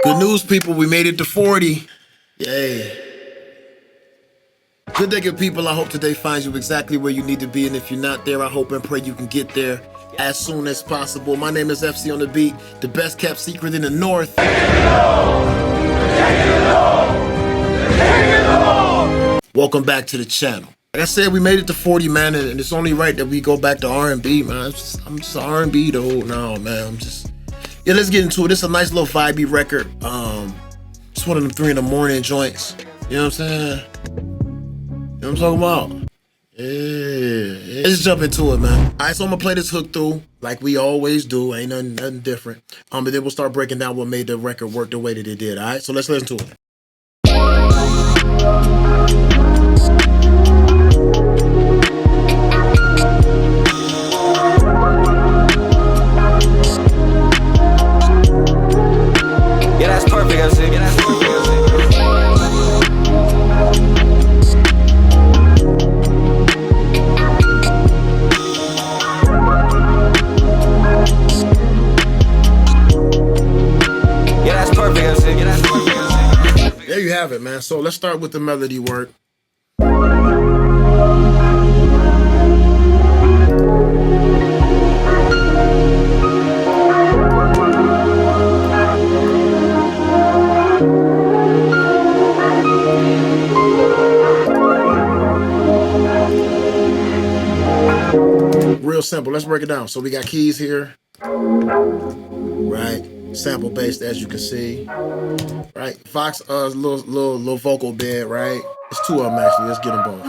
Good news, people. We made it to 40. Yay. Good day, good people. I hope today finds you exactly where you need to be. And if you're not there, I hope and pray you can get there as soon as possible. My name is FC on the Beat, the best kept secret in the North. Welcome back to the channel. Like I said, we made it to 40, man, and it's only right that we go back to R&B, man. I'm just an R&B though. No, man, yeah, let's get into it. This is a nice little vibey record. It's one of them 3 in the morning joints. You know what I'm saying? You know what I'm talking about? Yeah. Let's jump into it, man. All right, so I'm gonna play this hook through like we always do. Ain't nothing different. But then we'll start breaking down what made the record work the way that it did. All right, so let's listen to it. Yeah, that's perfect, I said. Yeah, that's perfect, I said. Yeah, that's perfect, I said. Yeah, that's perfect, I said. There you have it, man. So let's start with the melody work. Real simple. Let's break it down. So we got keys here, right? Sample based, as you can see, right? Fox, little vocal bed, right? It's 2 of them actually. Let's get them both.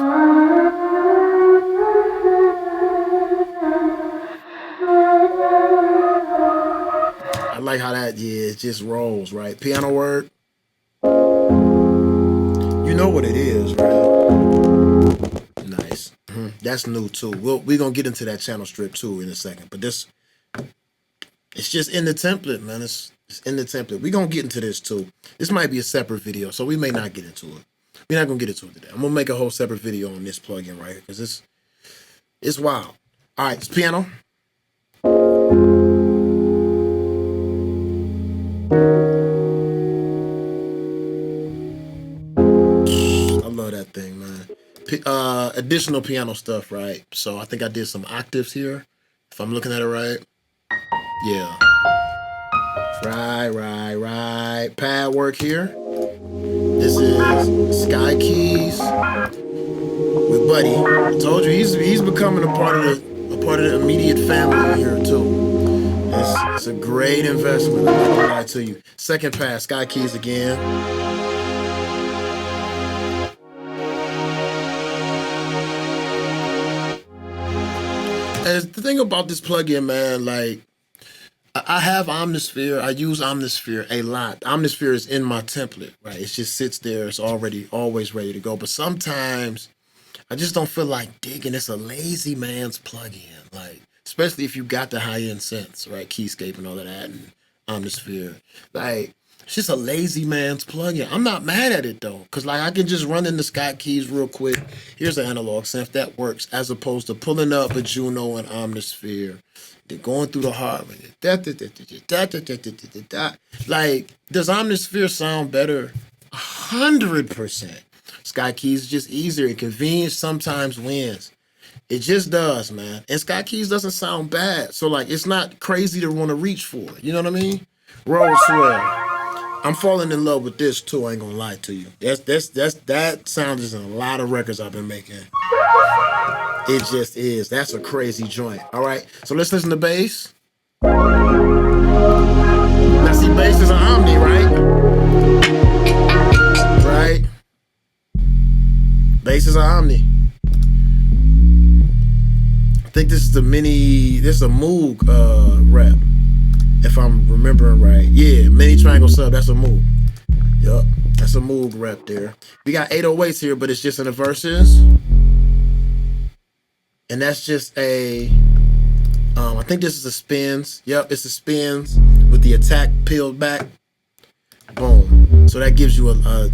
I like how that, yeah, it just rolls, right? Piano work. You know what it is, right? Nice. That's new too. We're gonna get into that channel strip too in a second, but this, it's just in the template, man. It's in the template. We're gonna get into this too. This might be a separate video, so we may not get into it. We're not gonna get into it today. I'm gonna make a whole separate video on this plugin right here because it's wild. All right, it's piano. I love that thing, man. Additional piano stuff, right? So I think I did some octaves here, if I'm looking at it right. Yeah. Right. Pad work here. This is Sky Keys with Buddy. I told you he's becoming a part of the immediate family here too. It's a great investment. I'm not gonna lie to you. Second pass, Sky Keys again. And the thing about this plugin, man, like, I have Omnisphere. I use Omnisphere a lot. Omnisphere is in my template, right? It just sits there. It's always ready to go. But sometimes I just don't feel like digging. It's a lazy man's plugin, like, especially if you got the high-end synths, right? Keyscape and all of that, and Omnisphere. Like, it's just a lazy man's plugin. I'm not mad at it though, because like I can just run in the Sky Keys real quick. Here's an analog synth that works, as opposed to pulling up a Juno and Omnisphere. They're going through the harmony. Like, does Omnisphere sound better? 100%. Sky Keys is just easier. And convenience sometimes wins. It just does, man. And Sky Keys doesn't sound bad. So, like, it's not crazy to want to reach for it. You know what I mean? Roll swell. I'm falling in love with this too. I ain't gonna lie to you. That sound is in a lot of records I've been making. It just is. That's a crazy joint. All right, so let's listen to bass. Now see, bass is an Omni, right? Right. Bass is an Omni. I think this is the mini. This is a Moog rep, if I'm remembering right. Yeah, mini triangle sub. That's a Moog. Yup, that's a Moog rep there. We got 808s here, but it's just in the verses. And that's just a, I think this is a spins. Yep, it's a spins with the attack peeled back. Boom. So that gives you yeah,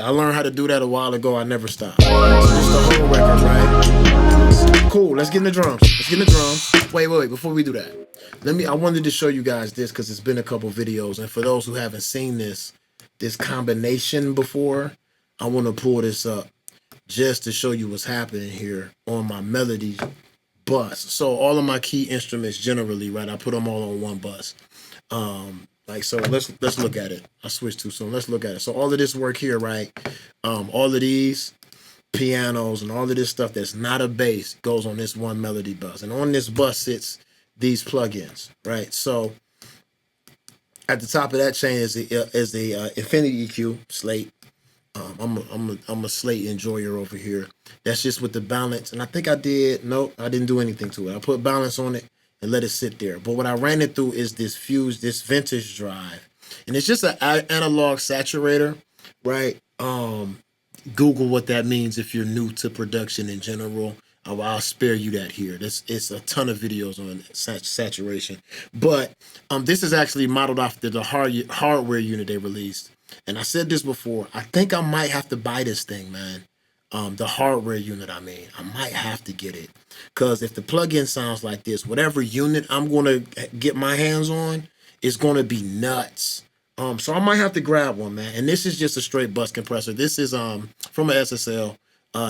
I learned how to do that a while ago. I never stopped. So it's the whole record, right? Cool. Let's get in the drums. Let's get in the drums. Wait. Before we do that, I wanted to show you guys this because it's been a couple videos, and for those who haven't seen this combination before, I want to pull this up just to show you what's happening here on my melody bus. So all of my key instruments generally, right, I put them all on one bus. Like, so let's look at it. I switched too soon. Let's look at it. So all of this work here, right, all of these pianos and all of this stuff that's not a bass goes on this one melody bus, and on this bus sits these plugins, right? So at the top of that chain is the Infinity EQ Slate. I'm a Slate enjoyer over here. That's just with the balance, and I think I didn't do anything to it. I put balance on it and let it sit there. But what I ran it through is this vintage drive, and it's just an analog saturator, right? Google what that means if you're new to production in general. I'll spare you that here. It's a ton of videos on saturation. But this is actually modeled after the hardware unit they released. And I said this before, I think I might have to buy this thing, man. The hardware unit, I might have to get it. Because if the plugin sounds like this, whatever unit I'm going to get my hands on is going to be nuts. So I might have to grab one, man. And this is just a straight bus compressor. This is from an SSL.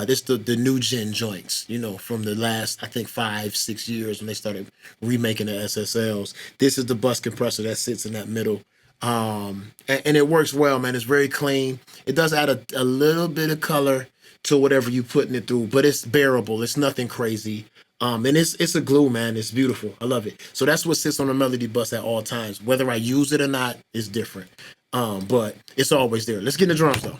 This the new gen joints, you know, from the last, I think 5-6 years when they started remaking the SSLs. This is the bus compressor that sits in that middle. And it works well, man. It's very clean. It does add a little bit of color to whatever you're putting it through, but it's bearable. It's nothing crazy. And it's a glue, man. It's beautiful. I love it. So that's what sits on the melody bus at all times. Whether I use it or not is different. But it's always there. Let's get in the drums though.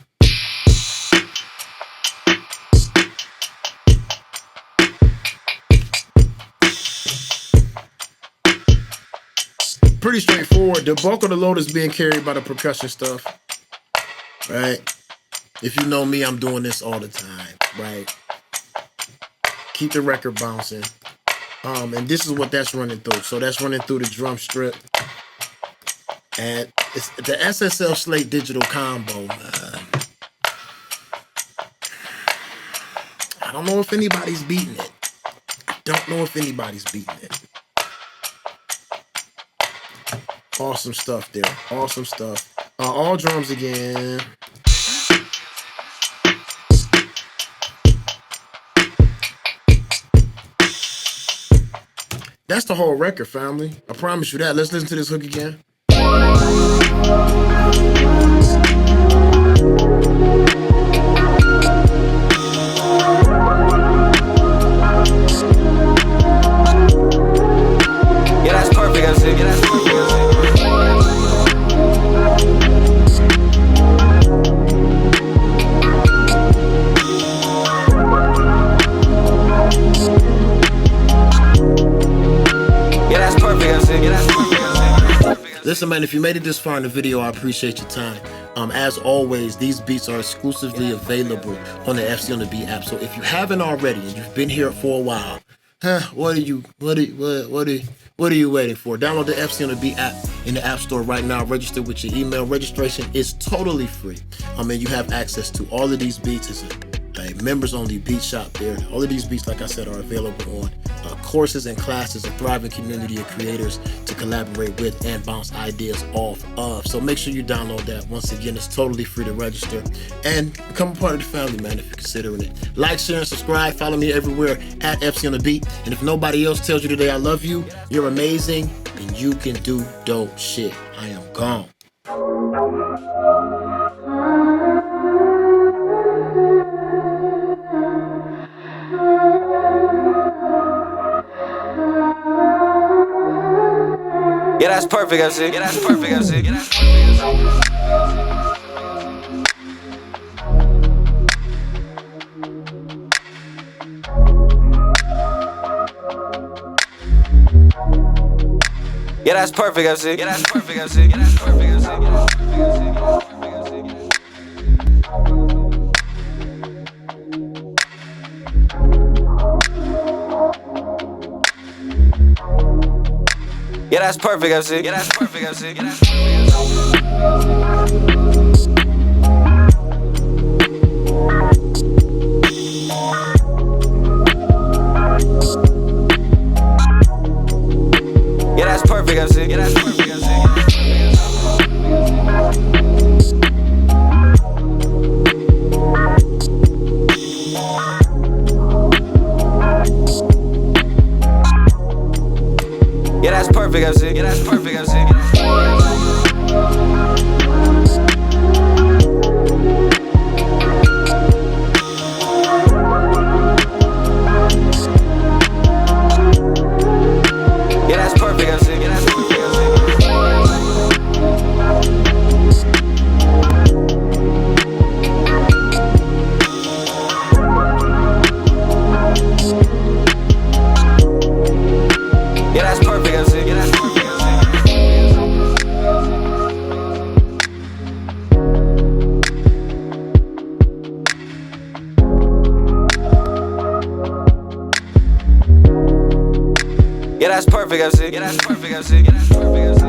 Pretty straightforward. The bulk of the load is being carried by the percussion stuff, right? If you know me, I'm doing this all the time, right? Keep the record bouncing. And this is what that's running through. So that's running through the drum strip. And it's the SSL Slate digital combo, man. I don't know if anybody's beating it. Awesome stuff there. Awesome stuff. All drums again. That's the whole record, family. I promise you that. Let's listen to this hook again. Yeah, that's perfect. I said, yeah, that's perfect. Listen, man, if you made it this far in the video, I appreciate your time. As always, these beats are exclusively available on the FC on the Beat app. So if you haven't already and you've been here for a while, what are you waiting for? Download the FC on the Beat app in the App Store right now. Register with your email. Registration is totally free. And you have access to all of these beats. It's a members-only beat shop there. All of these beats, like I said, are available on courses and classes, a thriving community of creators to collaborate with and bounce ideas off of. So make sure you download that. Once again, it's totally free to register and become a part of the family, man, if you're considering it. Like, share, and subscribe. Follow me everywhere at FC on the Beat. And if nobody else tells you today I love you, you're amazing, and you can do dope shit. I am gone. Yeah, that's perfect. I said, yeah, that's perfect. I said, yeah, that's perfect. Yeah, that's perfect. I said, yeah, that's perfect. I said, yeah, that's perfect. I said, yeah, that's perfect. Yeah, that's perfect. I said, yeah, that's perfect. I said, yeah, that's perfect. that's perfect, MC. Yeah, that's perfect, MC. Yeah, that's perfect, MC.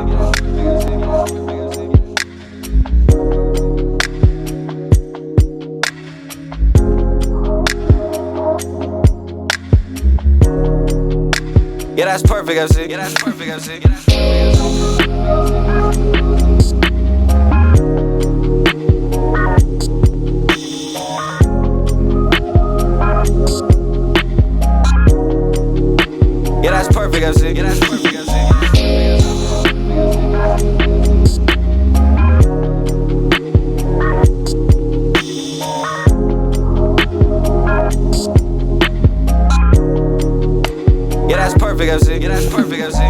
Yeah, that's perfect, MC. Yeah, that's perfect, MC. Yeah, that's perfect, MC. Yeah, that's perfect, yeah, that's perfect, MC. Yeah, that's perfect, MC. Yeah, that's perfect, MC.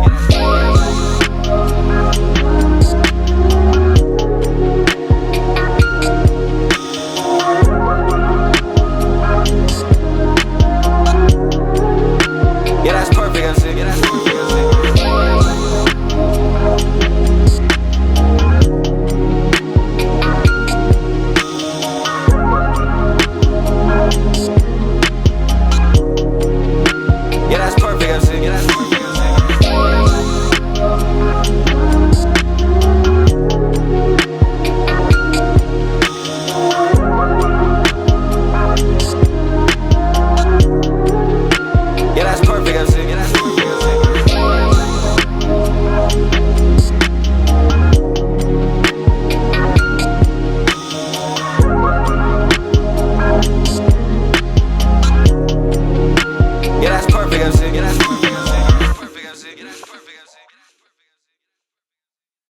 Yeah, that's perfect, MC. Yeah, that's perfect, MC. Yeah, that's perfect, MC. Yeah, that's perfect, MC. Yeah, that's perfect, MC. Yeah, that's